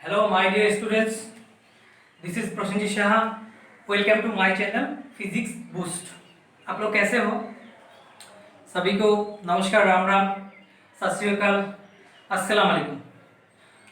Hello, my dear students. This is Prasenjit Shah. Welcome to my channel Physics Boost. आप लोग कैसे हो? सभी को नमस्कार, राम राम, सत श्री अकाल, अस्सलाम वालेकुम।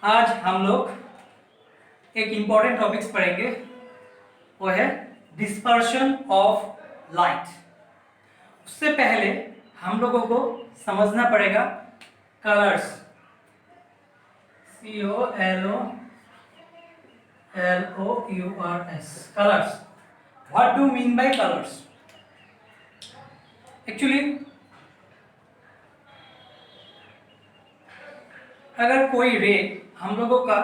आज हम लोग एक इम्पॉर्टेंट टॉपिक्स पढ़ेंगे, वो है डिस्पर्शन ऑफ लाइट। उससे पहले हम लोगों को समझना पड़ेगा colours, COLOURS, colours. What do mean by colours? Actually अगर कोई रे हम लोगों का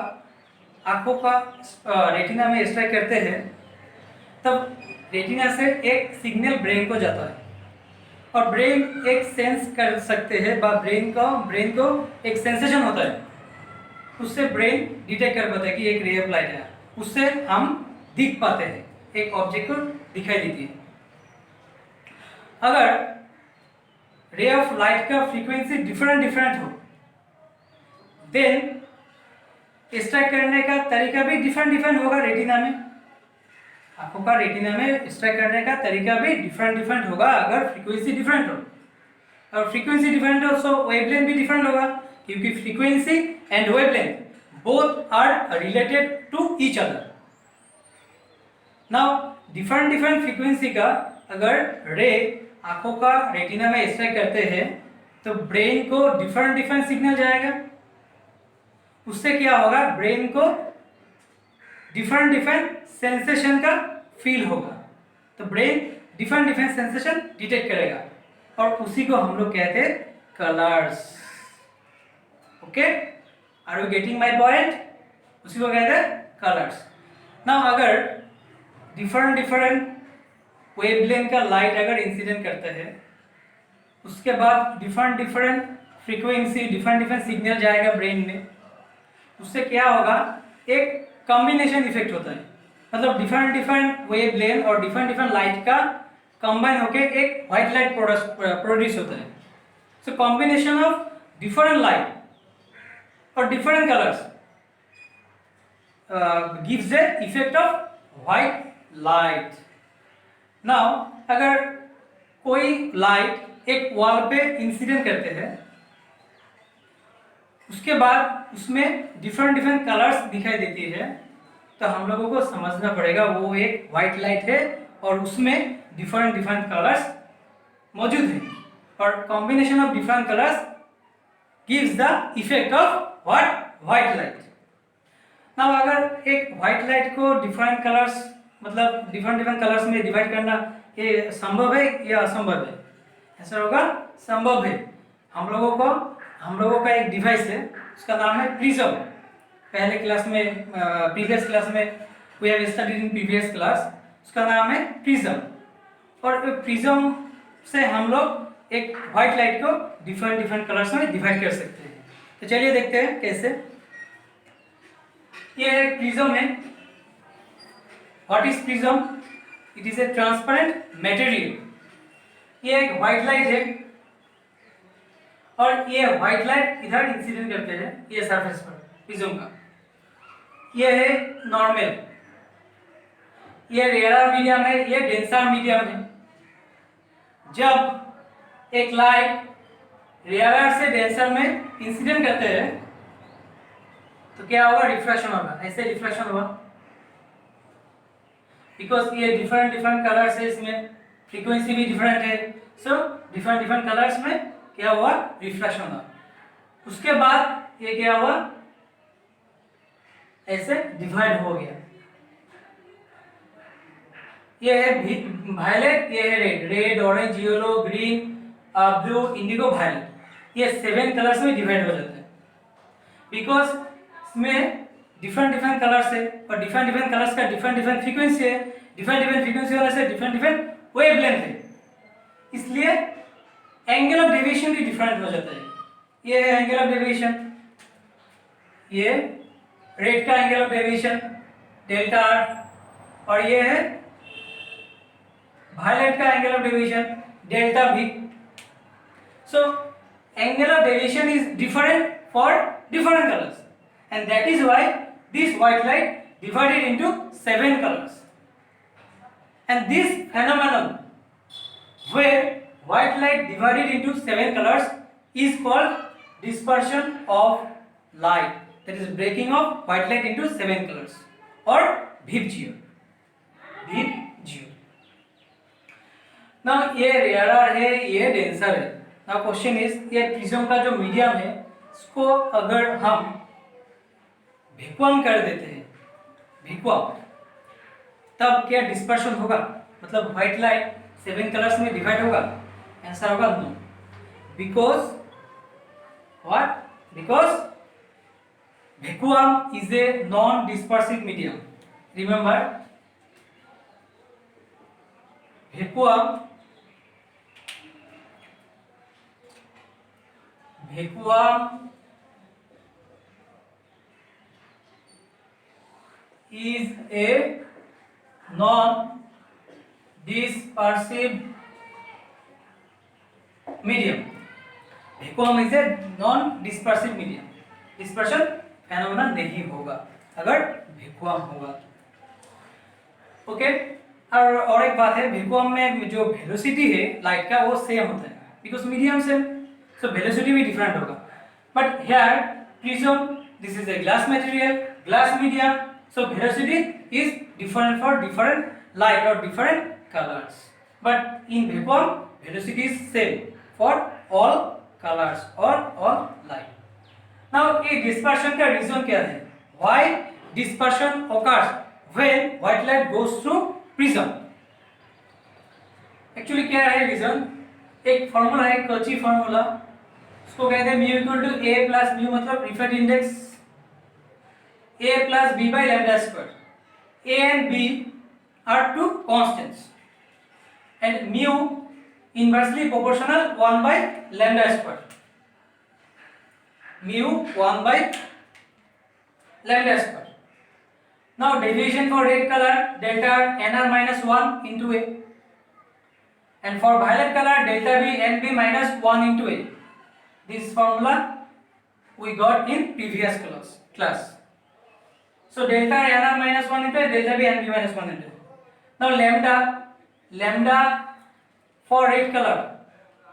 आंखों का रेटिना में स्ट्राइक करते हैं, तब रेटिना से एक सिग्नल ब्रेन को जाता है और ब्रेन एक सेंस कर सकते हैं, ब्रेन को एक सेंसेशन होता है, उससे ब्रेन डिटेक्ट कर पाता है कि एक रे ऑफ लाइट है, उससे हम दिख पाते हैं, एक ऑब्जेक्ट को दिखाई देती है। अगर रे ऑफ लाइट का फ्रीक्वेंसी डिफरेंट हो, देन स्ट्राइक करने का तरीका भी डिफरेंट होगा। रेटिना में, आंखों का रेटिना में स्ट्राइक करने का तरीका भी डिफरेंट होगा अगर फ्रीक्वेंसी डिफरेंट हो। और फ्रीक्वेंसी डिफरेंट हो सो वेवलेंथ भी डिफरेंट होगा, क्योंकि frequency and wavelength both are related to each other. Now different frequency का अगर रे आंखों का रेटिना में स्ट्राइक करते हैं तो ब्रेन को डिफरेंट सिग्नल जाएगा। उससे क्या होगा, ब्रेन को डिफरेंट सेंसेशन का फील होगा, तो ब्रेन डिफरेंट सेंसेशन डिटेक्ट करेगा और उसी को हम लोग कहते हैं colours. Okay, are you getting my point? उसी को कहते हैं कलर्स। नाउ अगर डिफरेंट वेवलेंथ का लाइट अगर इंसिडेंट करते हैं, उसके बाद डिफरेंट फ्रीक्वेंसी डिफरेंट सिग्नल जाएगा ब्रेन में, उससे क्या होगा, एक कॉम्बिनेशन इफेक्ट होता है। मतलब डिफरेंट वेवलेंथ और डिफरेंट लाइट का कंबाइन होके एक व्हाइट लाइट प्रोड्यूस होता है। So combination of different light और different colours gives the effect of white light. Now अगर कोई लाइट एक वॉल पे इंसिडेंट करते हैं, उसके बाद उसमें डिफरेंट कलर्स दिखाई देती है, तो हम लोगों को समझना पड़ेगा वो एक व्हाइट लाइट है और उसमें डिफरेंट कलर्स मौजूद है, और combination of different colours gives the effect of white light. Now अगर एक व्हाइट लाइट को डिफरेंट कलर्स, मतलब डिफरेंट कलर्स में डिवाइड करना, ये संभव है या असंभव है? ऐसा होगा, संभव है। हम लोगों का एक डिवाइस है, उसका नाम है प्रिज्म। पहले क्लास में, प्रीवियस क्लास में, we have studied in previous class, उसका नाम है प्रिज्म। और प्रिज्म से हम लोग एक व्हाइट लाइट को डिफरेंट कलर्स में डिवाइड कर सकते हैं। तो चलिए देखते हैं कैसे। ये एक प्रिज्म है। What is prism? It is a transparent material. ये एक व्हाइट लाइट है और ये व्हाइट लाइट इधर इंसिडेंट करते हैं ये सरफेस पर प्रिज्म का। ये है नॉर्मल, ये रेयर मीडियम है, ये डेंसर मीडियम है। जब एक लाइट रेयर से डेंसर में इंसिडेंट करते हैं तो क्या होगा, रिफ्लेक्शन होगा। ऐसे रिफ्लेक्शन होगा बिकॉज ये डिफरेंट कलर्स है, इसमें फ्रीक्वेंसी भी डिफरेंट है, सो डिफरेंट कलर्स में क्या हुआ, रिफ्लेक्शन हुआ। उसके बाद ये क्या हुआ, ऐसे डिवाइड हो गया। ये है वायलेट, ये है red, orange, yellow, green, blue, indigo, violet. ये 7 कलर्स में डिवाइड हो जाता है बिकॉज इसमें डिफरेंट कलर्स है और डिफरेंट कलर्स का डिफरेंट फ्रीक्वेंसी है। डिफरेंट फ्रीक्वेंसी होने से डिफरेंट वेवलेंथ है, इसलिए एंगल ऑफ डेविएशन भी डिफरेंट हो जाता है। ये है एंगल ऑफ डेविएशन, ये रेड का angle of deviation delta R, और ये है वायलेट का angle of deviation delta we. So angle of deviation is different for different colors, and that is why this white light divided into 7 colors. And this phenomenon where white light divided into 7 colors is called dispersion of light, that is breaking of white light into 7 colors or Vibgyor. Now ये rare है, ये denser है. Now question is, ये prism का जो medium है इसको अगर हम वैक्यूम कर देते हैं, वैक्यूम, तब क्या डिस्पर्शन होगा? मतलब व्हाइट लाइट 7 कलर्स में डिवाइड होगा? आंसर होगा no. Because what? Because vacuum is a non dispersive medium. Remember, vacuum is a non-dispersive medium. Vacuum is a non dispersive medium. Dispersion phenomenon नहीं होगा अगर वैक्यूम होगा. Okay. और एक बात है, वैक्यूम में जो वेलोसिटी है लाइट का वो सेम होता है because medium same, so velocity भी डिफरेंट होगा. But here prism, this is a glass material, glass medium, so velocity is different for different light or different colors, but in vacuum velocity is same for all colors or all light. Now ये dispersion का reason क्या है? Why dispersion occurs when white light goes through prism? Actually क्या है reason? एक formula है, Cauchy formula, उसको कहते हैं mu equal to a plus mu मतलब refractive index a plus b by lambda square. A and b are two constants and mu inversely proportional 1 by lambda square. Mu 1 by lambda square. Now deviation for red color delta nr minus 1 into a, and for violet color delta b nb minus 1 into a. This formula we got in previous class. So delta nr minus 1 into delta b nb minus 1 into. Now lambda for red color,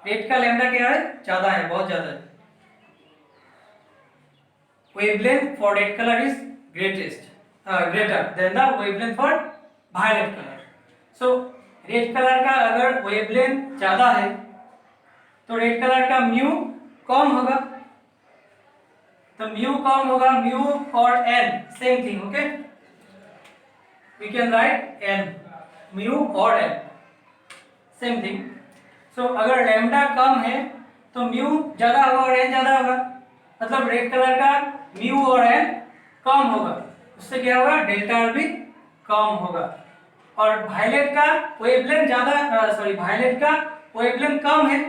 red का lambda क्या है? ज़्यादा है, बहुत ज़्यादा है. Wavelength for red color is greater than the wavelength for violet color. So red color का अगर wavelength ज़्यादा है तो red color का mu कम होगा, तो म्यू कम होगा, म्यू और N same thing. Okay, we can write N, mu और एन सेम थिंग. सो अगर लैम्डा कम है तो म्यू ज्यादा होगा और एन ज्यादा होगा, मतलब रेड कलर का म्यू और एन कम होगा, उससे क्या होगा? डेल्टा आर भी कम होगा. और वायलेट का वेवलेंथ ज्यादा, वायलेट का वेवलेंथ कम है,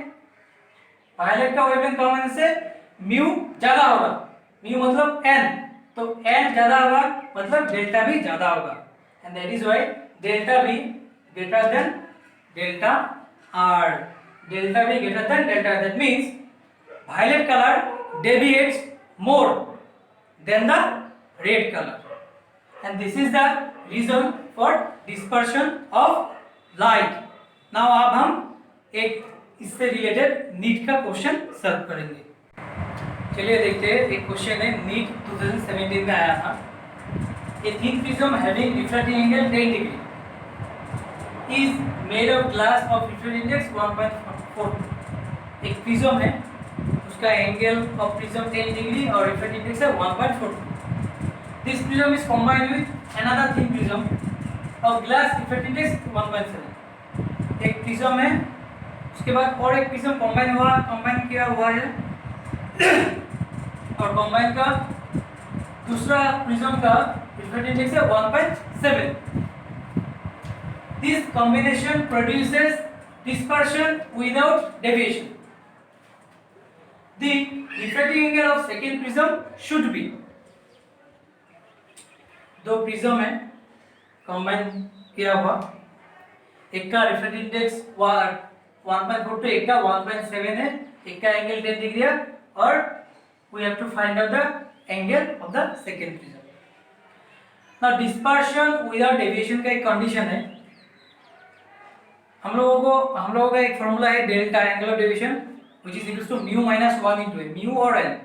वायलेट का वेवलेंथ कम होने से म्यू ज्यादा होगा, म्यू मतलब n, तो n ज्यादा होगा मतलब डेल्टा भी ज्यादा होगा. And that is why delta B greater than delta R. Delta B greater than delta R, that means violet colour deviates more than the red color, and this is the reason for dispersion of light. now अब हम एक इससे related NEET का question solve करेंगे. चलिए देखते हैं. एक क्वेश्चन है, नीट 2017 में आया था. ए thin prism having refractive angle 10 degree is made of glass of refractive index 1.4. एक प्रिज्म है, उसका एंगल ऑफ प्रिज्म 10 डिग्री और रिफ्रैक्टिव इंडेक्स है 1.4. This prism is combined with another thin prism of glass refractive index 1.7. एक prism है, उसके बाद और एक प्रिज्म कंबाइन किया हुआ है और कंबाइन का दूसरा प्रिज्म का रिफ्रैक्टिव इंडेक्स है 1.7. This combination produces dispersion without deviation. The refracting angle of second prism should be, दो प्रिज्म है कंबाइन किया हुआ, एक का रिफ्रैक्टिव इंडेक्स 1.4 तो एक का 1.7 है, एक का एंगल 10 डिग्री है और we have to find out the angle of the second prism. ना डिस्पर्शन विदाउट डेविएशन का एक कंडीशन है। हम लोगों का एक फॉर्मूला है delta angle of deviation which is equal to mu minus 1 into A, mu और L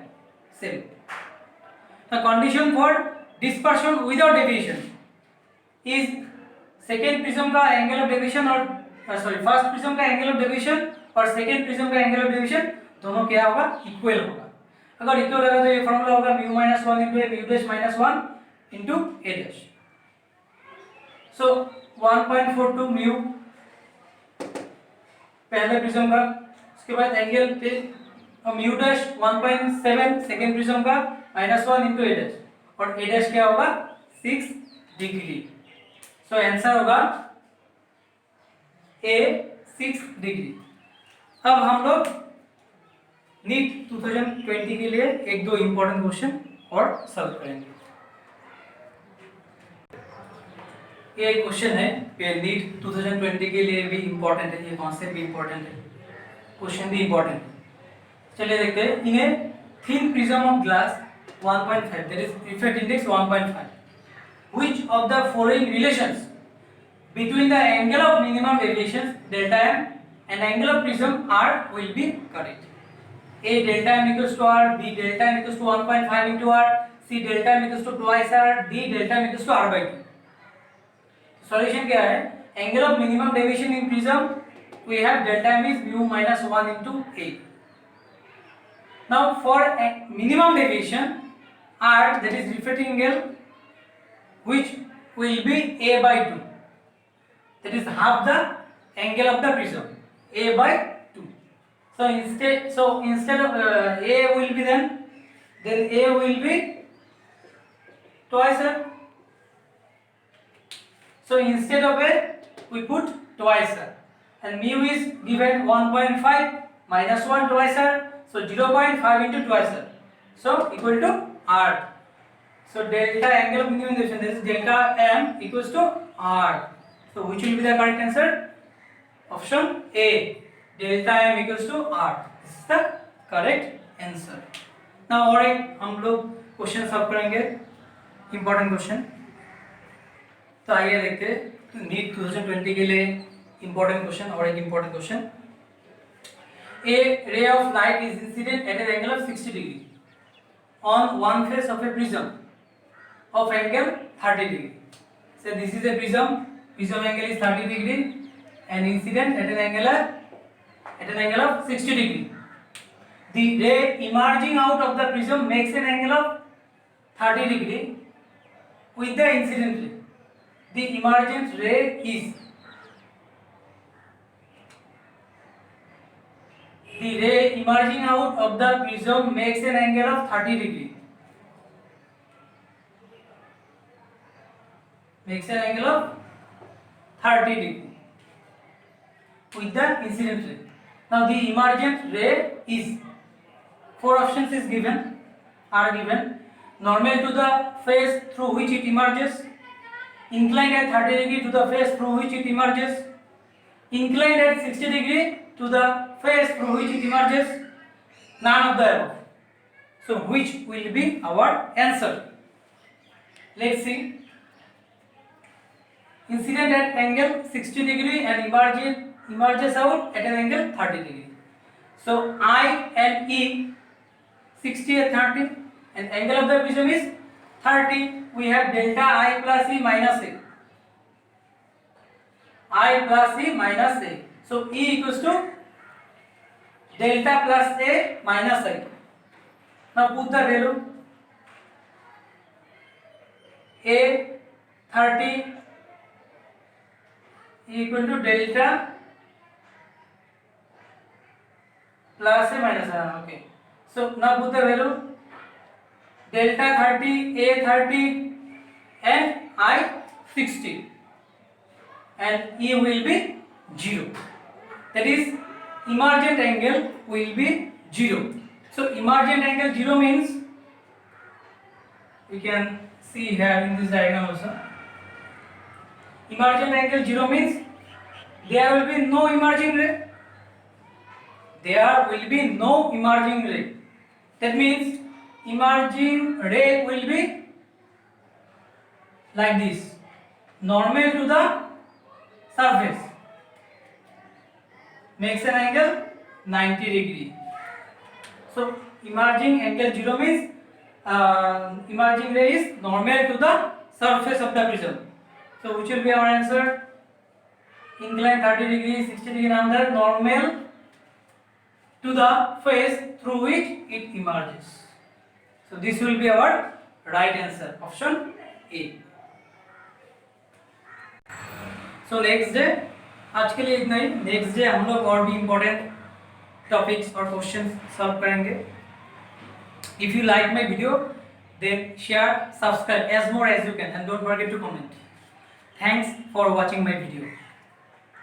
same. The condition for dispersion without deviation is second prism का एंगल ऑफ डेविएशन और फर्स्ट प्रिज्म का एंगल ऑफ डेविएशन और second prism का angle of deviation दोनों क्या होगा, equal होगा। अगर इक्वल होगा तो ये फॉर्मूला होगा mu minus 1 into A, mu dash minus 1 into A dash. So 1.42 mu पहले प्रिज्म का, उसके बाद एंगल पे म्यू डैश 1.7 सेकेंड प्रिज्म का माइनस 1 इनटू ए डैश, और ए डैश क्या होगा 6 डिग्री। सो आंसर होगा ए 6 डिग्री। अब हम लोग नीट 2020 के लिए एक दो इंपॉर्टेंट क्वेश्चन और सॉल्व करेंगे। ये क्वेश्चन है ये नीट 2020 के लिए भी इंपॉर्टेंट है, ये कॉन्सेप्ट भी इंपॉर्टेंट है, क्वेश्चन भी इंपॉर्टेंट है। चलिए देखते हैं। In a thin prism of glass 1.5 that is refractive index 1.5 which of the following relations between the angle of minimum deviations delta m and angle of prism r will be correct? A delta m equals to r, B delta m equals to 1.5 into r, C delta m equals to twice r, D delta m equals to r by 2. Solution क्या है? Angle of minimum deviation in prism we have delta m is mu minus 1 into a. Now for a minimum deviation r, that is refracting angle, which will be a by 2, that is half the angle of the prism, a by 2. So instead of a will be then a will be twice r. So instead of a we put twice r, and mu is given 1.5 minus 1 twice r, so 0.5 into twice r, so equal to r. So delta angle of minimum deviation, this is delta m equals to r. So which will be the correct answer? Option A, delta m equals to r. This is the correct answer. Now और एक हम लोग question solve करेंगे, important question. तो आइए देखते हैं NEET 2020 के लिए इंपॉर्टेंट क्वेश्चन और एक important question. A ray of light is incident at an angle of 60 degree on one face of a prism of angle 30 degree. So this is a prism angle is 30 degree and incident at an angle of 60 degree. The ray emerging out of the prism makes an angle of 30 degree with the incident ray. The emergent ray is the ray emerging out of the prism makes an angle of 30 degree. Makes an angle of 30 degree with the incident ray. Now the emergent ray is, four options is given, are given: normal to the face through which it emerges, inclined at 30 degree to the face through which it emerges, inclined at 60 degree to the face through which it emerges, none of the above. So which will be our answer? Let's see. Incident at angle 60 degree and emerges out at an angle 30 degree. So I and E 60 at 30 and angle of the prism is 30. We have delta I plus E minus A. I plus E minus A. So E equals to delta plus A minus I. Now put the value. A 30 equal to delta plus A minus A. Okay. So now put the value. Delta 30, A 30 and I 60 and E will be 0. That is emergent angle will be 0. So emergent angle 0 means, we can see here in this diagram also, emergent angle 0 means there will be no emerging ray. There will be no emerging ray. That means emerging ray will be like this, normal to the surface makes an angle 90 degree. So emerging angle 0 means emerging ray is normal to the surface of the prism. So which will be our answer? Incline 30 degree, 60 degree, another normal to the face through which it emerges. So this will be our right answer, option A. So next day, आज के लिए इतना ही. Next day हम लोग और भी important topics और question solve करेंगे. If you like my video then share, subscribe as more as you can, and don't forget to comment. Thanks for watching my video.